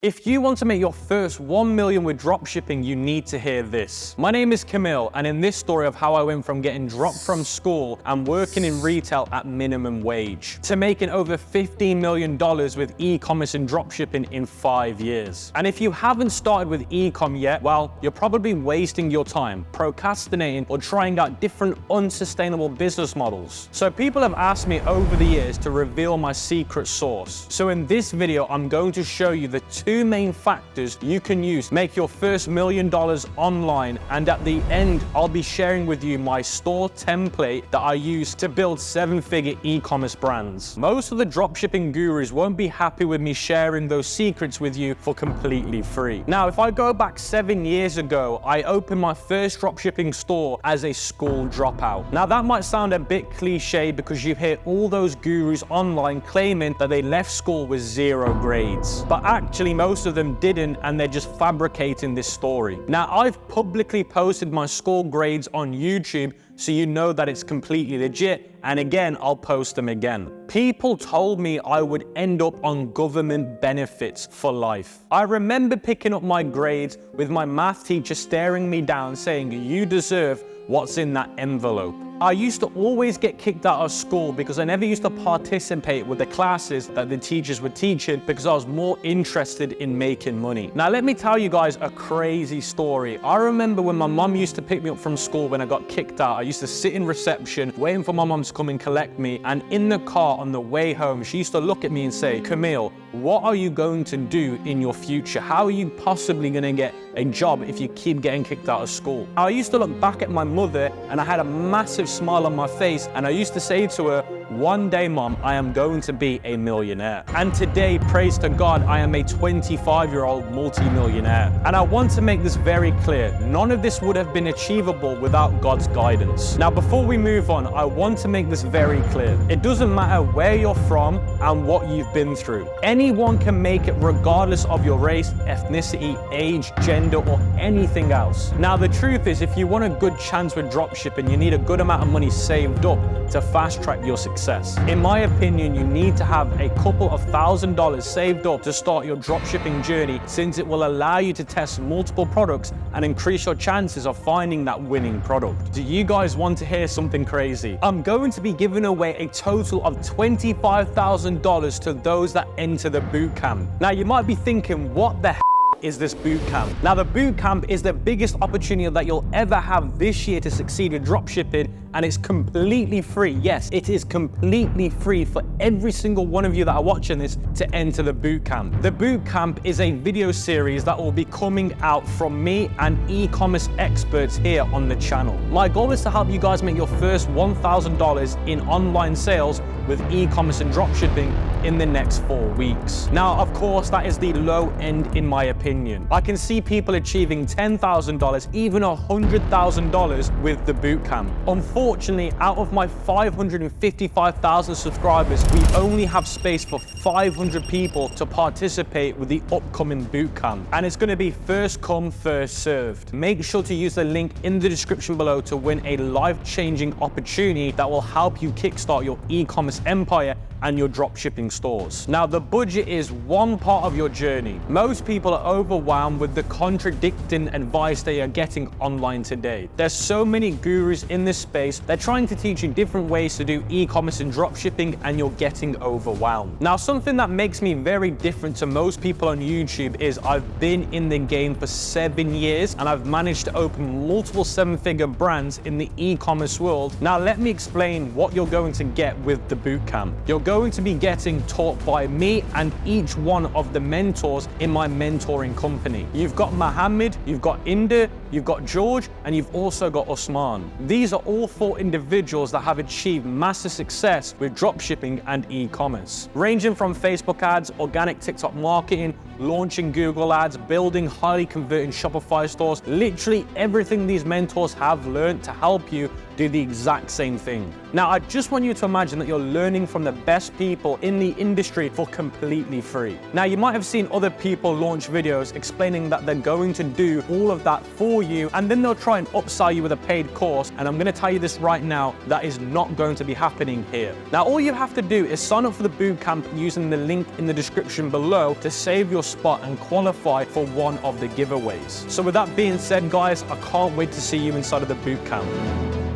If you want to make your first 1 million with dropshipping, you need to hear this. My name is Camille, and in this story of how I went from getting dropped from school and working in retail at minimum wage to making over $15 million with e-commerce and dropshipping in 5 years. And if you haven't started with e-com yet, well, you're probably wasting your time, procrastinating, or trying out different unsustainable business models. So people have asked me over the years to reveal my secret sauce. So in this video, I'm going to show you the two main factors you can use to make your first $1 million online, and at the end I'll be sharing with you my store template that I use to build 7-figure e-commerce brands. Most of the dropshipping gurus won't be happy with me sharing those secrets with you for completely free. Now, if I go back 7 years ago, I opened my first dropshipping store as a school dropout. Now that might sound a bit cliche because you hear all those gurus online claiming that they left school with 0 grades, but actually most of them didn't, and they're just fabricating this story. Now, I've publicly posted my school grades on YouTube, so you know that it's completely legit, and again, I'll post them again. People told me I would end up on government benefits for life. I remember picking up my grades with my math teacher staring me down saying, "You deserve what's in that envelope." I used to always get kicked out of school because I never used to participate with the classes that the teachers were teaching because I was more interested in making money. Now, let me tell you guys a crazy story. I remember when my mom used to pick me up from school when I got kicked out, I used to sit in reception waiting for my mom to come and collect me, and in the car on the way home, she used to look at me and say, "Camille, what are you going to do in your future? How are you possibly going to get a job if you keep getting kicked out of school?" I used to look back at my mother and I had a massive smile on my face, and I used to say to her, "One day, Mom, I am going to be a millionaire." And today, praise to God, I am a 25-year-old multi-millionaire. And I want to make this very clear. None of this would have been achievable without God's guidance. Now, before we move on, I want to make this very clear. It doesn't matter where you're from and what you've been through. Anyone can make it regardless of your race, ethnicity, age, gender, or anything else. Now, the truth is, if you want a good chance with dropshipping, you need a good amount of money saved up to fast track your success. In my opinion, you need to have a couple of $1,000s saved up to start your dropshipping journey, since it will allow you to test multiple products and increase your chances of finding that winning product. Do you guys want to hear something crazy? I'm going to be giving away a total of $25,000 to those that enter the bootcamp. Now, you might be thinking, what the is this bootcamp? Now, the bootcamp is the biggest opportunity that you'll ever have this year to succeed with dropshipping, and it's completely free. Yes, it is completely free for every single one of you that are watching this to enter the bootcamp. The bootcamp is a video series that will be coming out from me and e-commerce experts here on the channel. My goal is to help you guys make your first $1,000 in online sales with e-commerce and dropshipping in the next 4 weeks. Now, of course, that is the low end in my opinion. I can see people achieving $10,000, even $100,000 with the bootcamp. Unfortunately, out of my 555,000 subscribers, we only have space for 500 people to participate with the upcoming bootcamp, and it's going to be first come, first served. Make sure to use the link in the description below to win a life-changing opportunity that will help you kickstart your e-commerce empire and your dropshipping stores. Now, the budget is one part of your journey. Most people are overwhelmed with the contradicting advice they are getting online today. There's so many gurus in this space. They're trying to teach you different ways to do e-commerce and dropshipping, and you're getting overwhelmed. Now, something that makes me very different to most people on YouTube is I've been in the game for 7 years, and I've managed to open multiple 7-figure brands in the e-commerce world. Now, let me explain what you're going to get with the bootcamp. You're going to be getting taught by me and each one of the mentors in my mentoring company. You've got Mohammed, you've got Inder, you've got George, and you've also got Osman. These are all 4 individuals that have achieved massive success with dropshipping and e-commerce, ranging from Facebook ads, organic TikTok marketing, launching Google ads, building highly converting Shopify stores. Literally everything these mentors have learned to help you do the exact same thing. Now, I just want you to imagine that you're learning from the best people in the industry for completely free. Now, you might have seen other people launch videos explaining that they're going to do all of that for you, and then they'll try and upsell you with a paid course. And I'm going to tell you this right now, that is not going to be happening here. Now, all you have to do is sign up for the bootcamp using the link in the description below to save your spot and qualify for one of the giveaways. So with that being said, guys, I can't wait to see you inside of the bootcamp.